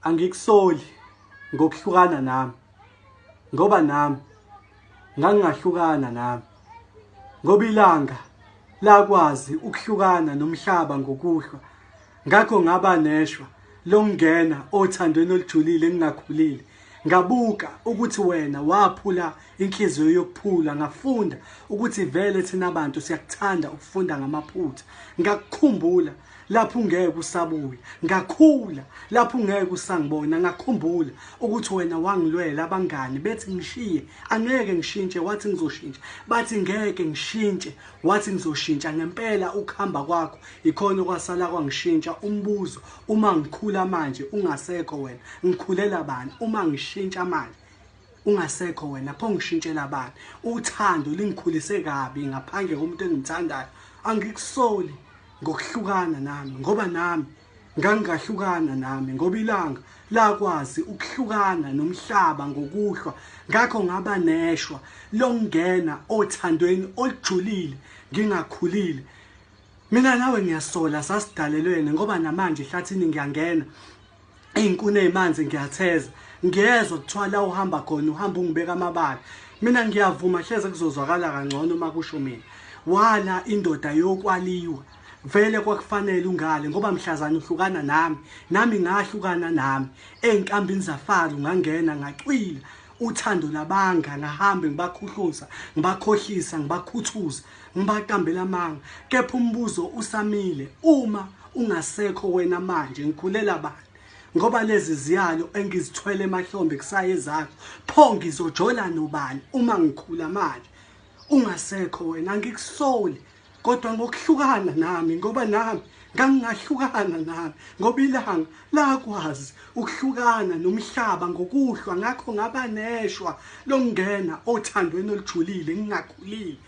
Angikusoli ngokuhlukana nami ngoba nami ngangingahlukana nami ngoba ilanga lakwazi ukuhlukana nomhlaba ngokuhlwa ngakho ngaba neshwa lokungena othandweni olujulile engingakhulile ngabuka ukuthi wena waphula inhliziyo yokuphula ngafunda ukuthi vele thina abantu siyakuthanda ukufunda ngamaphutha ngakukhumbula lapho ungeke usabuya ngakhula lapho ungeke usangibona ngakhumbula ukuthi wena wangilwela abangani bethi ngishiye angeke ngishintshe wathi ngizoshintsha bathi ngeke ngishintshe wathi ngizoshintsha ngempela ukuhamba kwakho ikhona kwasala kwangishintsha umbuzo uma ngikhula manje ungasekho wena ngikhulela bani uma ngishintsha manje ungasekho wena pho ngishintshela bani uthando lingikhulise kabi ngaphandle komuntu engimthandayo angikusoli ngokuhlukana nami ngoba nami ngangingahlukana nami ngoba ilanga lakwazi ukuhlukana nomhlaba ngokuhlwa ngakho ngaba neshwa lokungena othandweni olujulile ngingakhulile mina nawe ngiyasola sasidalelwene ngoba namanje ehlathini ngiyangena izinkuni ezimanzi ngiyatheza ngiyezwa kuthiwa la uhamba khona uhamba ungibeka amabala mina ngiyavuma hleze kuzozwakala kangcono uma kusho mina wala indoda yokwaliwa vele kwakufanele ungale ngoba mhlazana uhlukana nami ngahlukana nami ezinkambini zafalo ngangena ngacwila uthando labanga ngahambe ngibakhuhluza ngibakhohlisa ngibakhuthuza ngibaqambela amanga kepha umbuzo usamile uma ungasekho wena manje ngikhulela bani ngoba lezi ziyalo engizithwele emahlombe kusaye zakho pho ngizojola nobani uma ngikhula manje ungasekho wena angikusoli kodwa ngokuhlukana nami ngoba nami ngangingahlukana nami ngoba ilanga lakwazi ukuhlukana nomhlaba ngokuhlwa ngakho ngaba neshwa lokungena othandweni olujulile ngingakhulile.